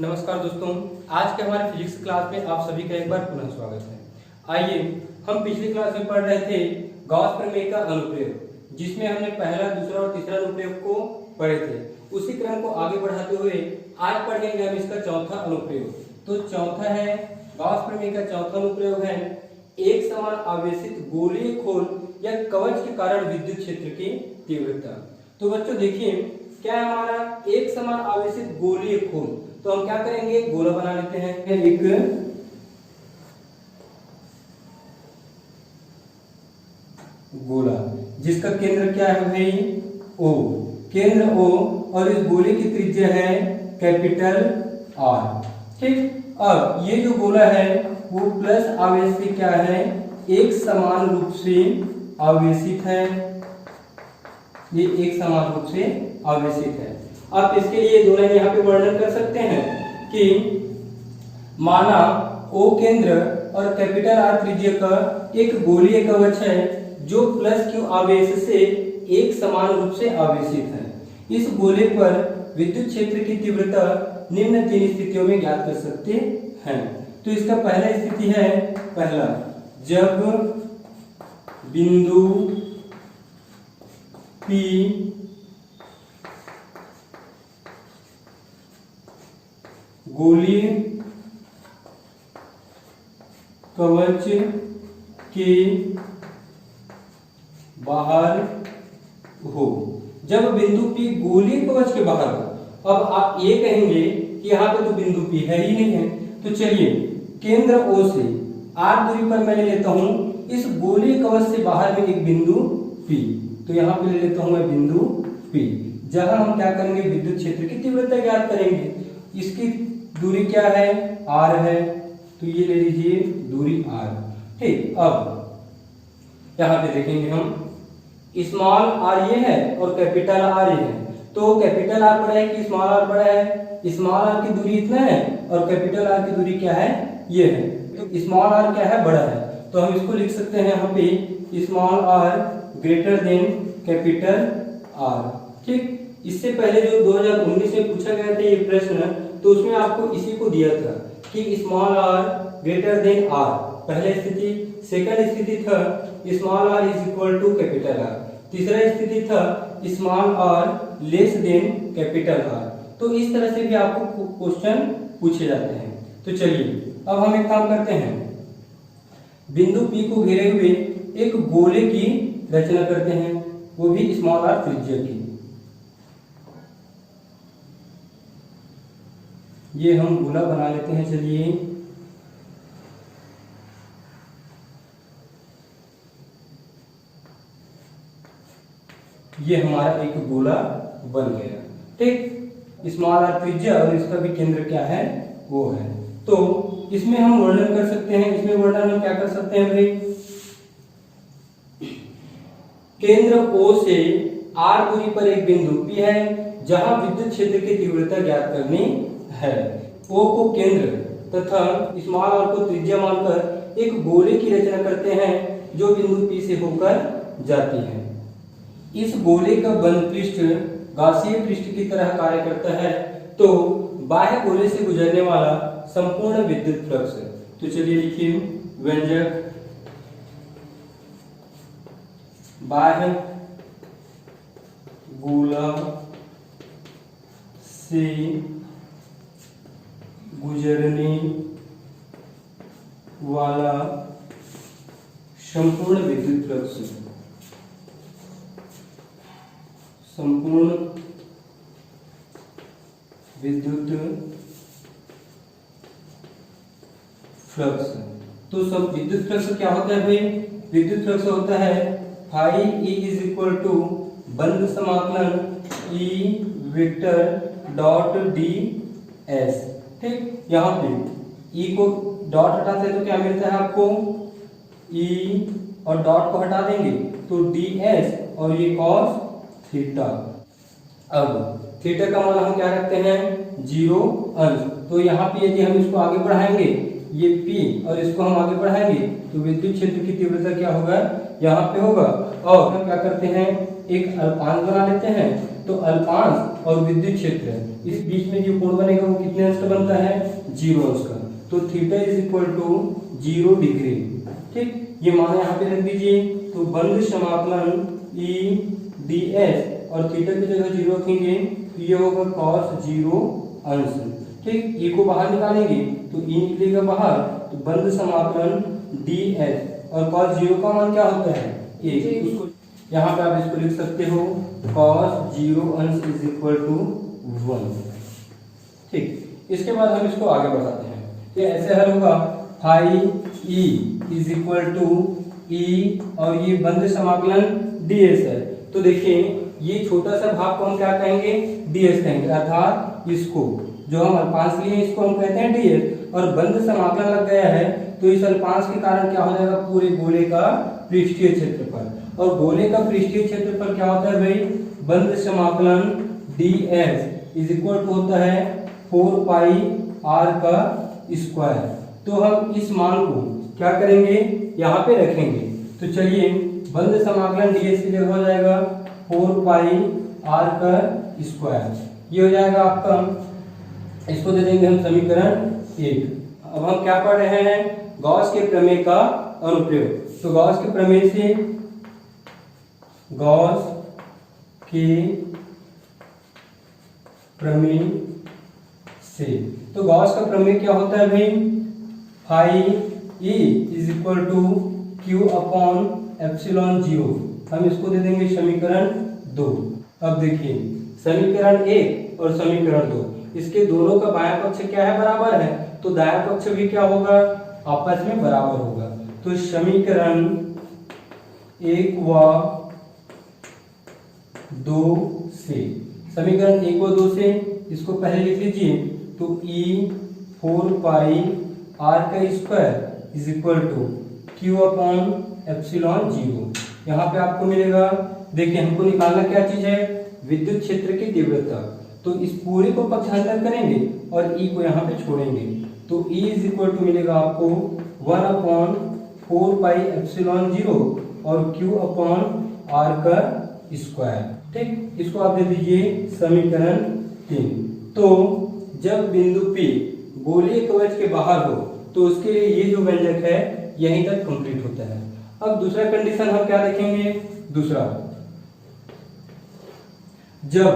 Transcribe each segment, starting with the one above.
नमस्कार दोस्तों, आज के हमारे फिजिक्स क्लास में आप सभी का एक बार पुनः स्वागत है। आइए, हम पिछली क्लास में पढ़ रहे थे गॉस प्रमेय का अनुप्रयोग, जिसमें हमने पहला, दूसरा और तीसरा अनुप्रयोग को पढ़े थे। उसी क्रम को आगे बढ़ाते हुए आज पढ़ेंगे हम इसका चौथा अनुप्रयोग। तो चौथा है गॉस प्रमेय का चौथा अनुप्रयोग है एक समान आवेशित गोलीय खोल या कवच के कारण विद्युत क्षेत्र की तीव्रता। तो बच्चों देखिए, क्या है हमारा एक समान आवेशित गोलीय खोल। तो हम क्या करेंगे, गोला बना लेते हैं। एक गोला जिसका केंद्र क्या है भाई, O, केंद्र O, और इस गोले की त्रिज्या है कैपिटल R। ठीक, अब ये जो गोला है वो प्लस आवेश से क्या है, एक समान रूप से आवेशित है। ये एक समान रूप से आवेशित है। आप इसके लिए दो लाइन यहाँ पे वर्णन कर सकते हैं कि माना O केंद्र और कैपिटल R त्रिज्या का एक गोलीय कवच है जो प्लस Q आवेश से एक समान रूप से आवेशित है। इस गोले पर विद्युत क्षेत्र की तीव्रता निम्न तीन स्थितियों में ज्ञात कर सकते हैं। तो इसका पहला स्थिति है, पहला, जब बिंदु P गोलीय कवच के बाहर हो। जब बिंदु P गोलीय कवच के बाहर हो, अब आप ये कहेंगे कि यहाँ पे तो बिंदु P है ही नहीं है। तो चलिए, केंद्र O से R दूरी पर मैं ले लेता हूँ इस गोलीय कवच से बाहर में एक बिंदु P। तो यहाँ पे ले लेता हूँ मैं बिंदु P, जहां हम क्या करेंगे, विद्युत क्षेत्र की तीव्रता ज्ञात करेंगे। इसकी दूरी क्या है, R है, तो ये ले लीजिए दूरी R। ठीक, अब यहाँ पे देखेंगे हम, स्मॉल r ये है और कैपिटल R ये है। तो कैपिटल R बड़ा है कि स्मॉल r बड़ा है? स्मॉल r की दूरी इतना है और कैपिटल R की दूरी क्या है, ये है। तो स्मॉल r क्या है, बड़ा है। तो हम इसको लिख सकते हैं यहाँ पे small r greater than capital R। ठीक, इससे पहले जो 2019 में पूछा गया था ये प्रश्न, तो उसमें आपको इसी को दिया था कि small r greater than R, पहला स्थिति। सेकंड स्थिति था small r is equal to capital R। तीसरा स्थिति था small r less than capital R। तो इस तरह से भी आपको क्वेश्चन पूछे जाते हैं। तो चलिए, अब हम एक काम करते हैं, बिंदु P को घेरे हुए एक गोले की रचना करते हैं, वो भी स्मॉल r त्रिज्या की। ये हम गोला बना लेते हैं। चलिए, ये हमारा एक गोला बन गया। ठीक, स्मॉल r त्रिज्या और इसका भी केंद्र क्या है, वो है। तो इसमें हम वर्णन कर सकते हैं, इसमें वर्णन हम क्या कर सकते हैं भाई, केंद्र O से R दूरी पर एक बिंदु P है जहां विद्युत क्षेत्र की तीव्रता ज्ञात करनी है। O को केंद्र तथा स्मॉल r को त्रिज्या मानकर एक गोले की रचना करते हैं जो बिंदु P से होकर जाती है। इस गोले का बंध पृष्ठ गासीय पृष्ठ की तरह कार्य करता है। तो बाह्य गोले से गुजरने वाला संपूर्ण विद्युत फ्लक्स। तो चलिए लिखिए, व्यंजक बाह्य गोला से गुजरने वाला संपूर्ण विद्युत फ्लक्स, संपूर्ण विद्युत फ्लक्स। तो सब विद्युत फ्लक्स क्या होता है भाई, विद्युत फ्लक्स होता है phi E is equal to बंद समाकलन E वेक्टर डॉट ds। ठीक, यहाँ पे E को डॉट हटाते हैं तो क्या मिलता है आपको, E और डॉट को हटा देंगे तो ds और ये cos थीटा। अब थीटा का मान हम क्या रखते हैं, 0 अंश। तो यहाँ पे यदि हम इसको आगे बढ़ाएंगे, ये P और इसको हम आगे बढ़ाएंगे, तो विद्युत क्षेत्र की तीव्रता क्या होगा, यहाँ पे होगा। और हम क्या करते हैं, एक अल्पांश बना लेते हैं तो अल्पांश और विद्युत क्षेत्र इस बीच में जो कोण बनेगा वो कितने अंश का बनता है? 0 अंश का। तो theta is equal to 0 degree. ठीक, ये मान यहाँ पे रख दीजिए। तो बंद समाकलन ई डी एस और थीटा की जगह 0 रखेंगे तो ये होगा cos 0 अंश। ठीक, ई को बाहर निकालेंगे तो ई निकलेगा बाहर, तो बंद समाकलन डी एस और cos 0 का मान क्या होता है? 1। उसको यहाँ पे आप इसको लिख सकते हो cos 0 अंश इज इक्वल टू 1। ठीक, इसके बाद हम इसको आगे बढ़ाते हैं। तो ऐसे हल होगा phi E is equal to E और ये बंद समाकलन ds है। तो देखिए ये छोटा सा भाग को हम क्या कहेंगे? ds कहेंगे, अर्थात इसको जो हम अल्पांश लिए इसको हम कहते हैं ds, और बंद समाकलन लग गया है तो इस अल्पांश के कारण क्या हो जाएगा? पूरे गोले का पृष्ठीय क्षेत्रफल। और गोले का पृष्ठीय क्षेत्रफल क्या होता है भाई? बंद समाकलन ds इज इक्वल टू होता है 4 पाई r का स्क्वायर। तो हम इस मान को क्या करेंगे? यहाँ पे रखेंगे। तो चलिए बंद समाकलन ds की जगह हो जाएगा 4 पाई r का स्क्वायर। ये हो जाएगा आपका, इसको दे देंगे हम समीकरण 1। अब हम क्या पढ़ रहे हैं? गॉस के प्रमेय का अनुप्रयोग। तो गॉस के प्रमेय से गॉस के प्रमेय से, तो गॉस का प्रमेय क्या होता है भाई? Phi E is equal to Q upon epsilon 0। हम इसको दे देंगे समीकरण 2। अब देखिए समीकरण 1 और समीकरण 2, इसके दोनों का बायां पक्ष क्या है? बराबर है। तो दायां पक्ष भी क्या होगा? आपस में बराबर होगा। तो समीकरण 1 व 2 से, समीकरण 1 व 2 से इसको पहले लिख लीजिए। तो e 4 पाई r का square is equal to q upon epsilon 0। यहाँ पे आपको मिलेगा, देखिए हमको निकालना क्या चीज है? विद्युत क्षेत्र की तीव्रता। तो इस पूरे को पक्षांतर करेंगे और e को यहाँ पे छोड़ेंगे। तो e इज इक्वल टू मिलेगा आपको 1 अपॉन 4 पाई एप्सिलॉन 0 और q अपॉन r का स्क्वायर। ठीक, इसको आप दे दीजिए समीकरण 3। तो जब बिंदु P गोलीय कवच के बाहर हो तो उसके लिए ये जो व्यंजक है यहीं तक कंप्लीट होता है। अब दूसरा कंडीशन हम क्या देखेंगे? दूसरा, जब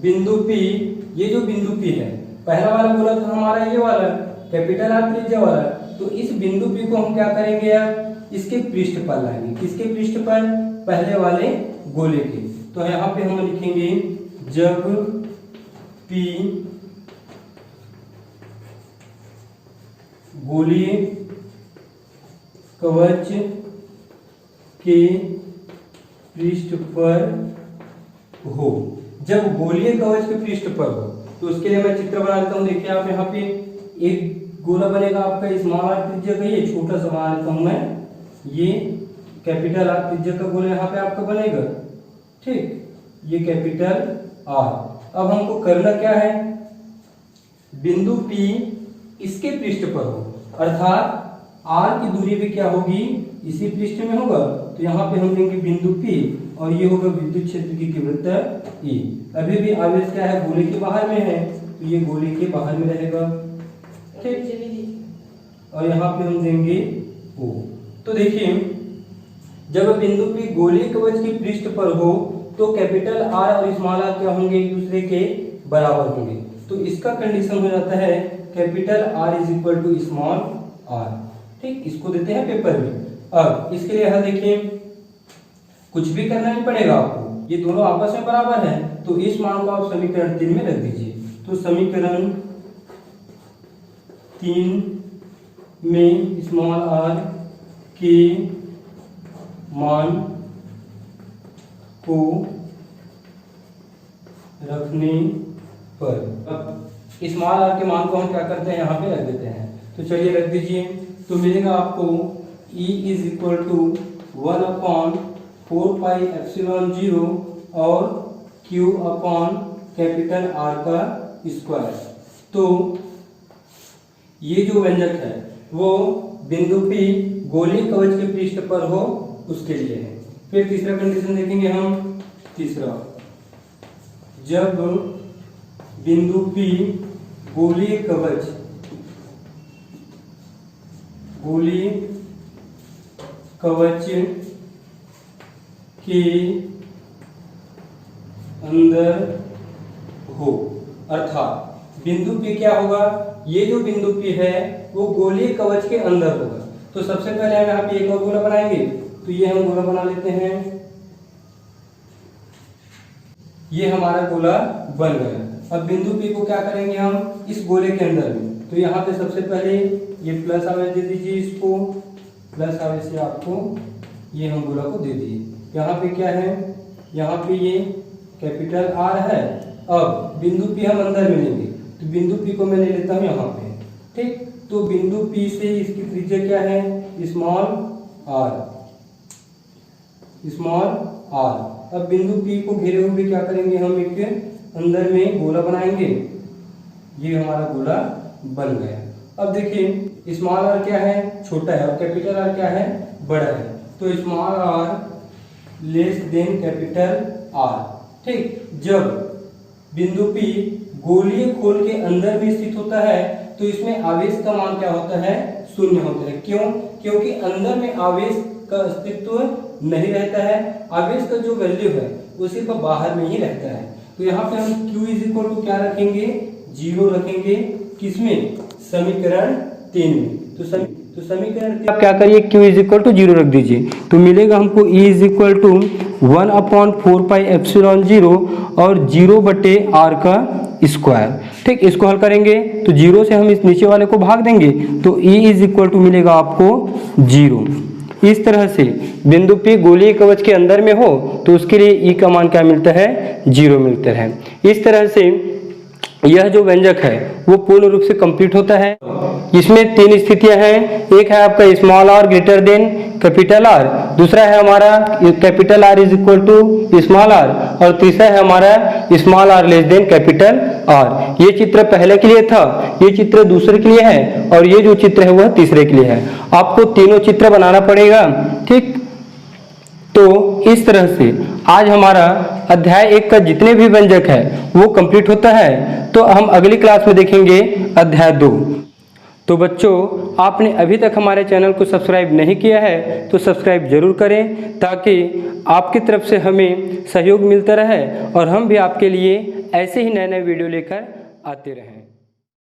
बिंदु P, ये जो बिंदु P है, पहला वाला बोला था हमारा ये वाला कैपिटल R त्रिज्या वाला, तो इस बिंदु P को हम क्या करेंगे यार? इसके पृष्ठ पर लाएंगे। किसके पृष्ठ पर? पहले वाले गोले के। तो यहाँ पे हम लिखेंगे जब P गोलीय कवच के पृष्ठ पर हो। जब गोलीय कवच के पृष्ठ पर हो तो उसके लिए मैं चित्र बना देता हूँ। देखिए आप यहाँ पे एक गोला बनेगा आपका स्मॉल r त्रिज्या का, ये छोटा सा बना देता हूँ मैं, ये कैपिटल R त्रिज्या का गोला यहाँ पे आपका बनेगा। ठीक, ये कैपिटल R। अब हमको करना क्या है? बिंदु P इसके पृष्ठ पर हो, अर्थात R की दूरी भी क्या होगी? इसी पृष्ठ में होगा। तो यहाँ पे हम देंगे बिंदु P और ये होगा विद्युत क्षेत्र की तीव्रता E। अभी भी आवेश क्या है? गोले के बाहर में है, तो ये गोले के बाहर में रहेगा। ठीक, और यहाँ पे हम देंगे O। तो देखिए जब बिंदु P गोलीय कवच के पृष्ठ पर हो तो कैपिटल R और स्मॉल r क्या होंगे? एक दूसरे के बराबर होंगे। तो इसका कंडीशन हो जाता है capital R is equal to small r। ठीक, इसको देते हैं पेपर में। अब इसके लिए यहाँ देखिए कुछ भी करना नहीं पड़ेगा आपको, ये दोनों आपस में बराबर हैं। तो इस मान को आप समीकरण 3 में रख दीजिए। तो समीकरण 3 में स्मॉल r के मान को रखने पर, अब स्मॉल r के मान को हम क्या करते हैं? यहाँ पे रख देते हैं। तो चलिए रख दीजिए। तो मिलेगा आपको E is equal to 1 upon 4 pi epsilon 0 और Q अपॉन कैपिटल R का स्क्वायर। तो ये जो व्यंजक है वो बिंदु P गोलीय कवच के पृष्ठ पर हो उसके लिए है। फिर तीसरा कंडीशन देखेंगे हम। तीसरा, जब बिंदु P गोलीय कवच के अंदर हो, अर्थात बिंदु P क्या होगा, ये जो बिंदु P है वो गोलीय कवच के अंदर होगा। तो सबसे पहले हम यहाँ पे एक और गोला बनाएंगे, तो ये हम गोला बना लेते हैं। ये हमारा गोला बन गया। अब बिंदु P को क्या करेंगे हम इस गोले के अंदर में, तो यहाँ पे सबसे पहले ये प्लस आवेश दे दीजिए, इसको प्लस आवेश से आपको ये हम गोला को दे दिए। यहाँ पे क्या है, यहाँ पे ये कैपिटल R है। अब बिंदु P हम अंदर में लेंगे, तो बिंदु P को मैं ले लेता हूँ यहाँ पे, ठीक। तो बिंदु P से इसकी त्रिज्या क्या है, स्मॉल r। अब बिंदु P को घेरे हुए क्या करेंगे, हम एक अंदर में गोला बनाएंगे। ये हमारा गोला बन गया। अब देखिए स्मॉल r क्या है, छोटा है, और कैपिटल R क्या है, बड़ा है। तो small r less than capital R, ठीक। जब बिंदु P गोलीय खोल के अंदर में स्थित होता है तो इसमें आवेश का मान क्या होता है, शून्य होता है। क्यों? क्योंकि अंदर में आवेश का अस्तित्व नहीं रहता है। आवेश का जो वैल्यू है वो सिर्फ बाहर में ही रहता है। तो यहाँ पे हम Q इज इक्वल टू क्या रखेंगे, 0 रखेंगे। किसमें, समीकरण 3 में। तो समीकरण आप क्या करिए, Q इज इक्वल टू 0 रख दीजिए, तो मिलेगा हमको E इज इक्वल टू 1/4πε0 और 0/r का स्क्वायर, ठीक। इसको हल करेंगे तो 0 से हम इस नीचे वाले को भाग देंगे, तो E इज इक्वल टू मिलेगा आपको 0। इस तरह से बिंदु P गोलीय कवच के अंदर में हो तो उसके लिए E का मान क्या मिलता है, 0 मिलता है। इस तरह से यह जो व्यंजक है वो पूर्ण रूप से कंप्लीट होता है। इसमें 3 स्थितियां हैं। एक है आपका small r greater than capital R, दूसरा है हमारा capital R is equal to small r, और तीसरा है हमारा small r less than capital R। ये चित्र पहले के लिए था, ये चित्र दूसरे के लिए है, और ये जो चित्र है वह तीसरे के लिए है। आपको तीनों चित्र बनाना पड़ेगा, ठीक। तो इस तरह से आज हमारा अध्याय 1 का जितने भी व्यंजक है वो कंप्लीट होता है। तो हम अगली क्लास में देखेंगे अध्याय 2। तो बच्चों, आपने अभी तक हमारे चैनल को सब्सक्राइब नहीं किया है तो सब्सक्राइब जरूर करें, ताकि आपकी तरफ से हमें सहयोग मिलता रहे और हम भी आपके लिए ऐसे ही नए नए वीडियो लेकर आते रहें।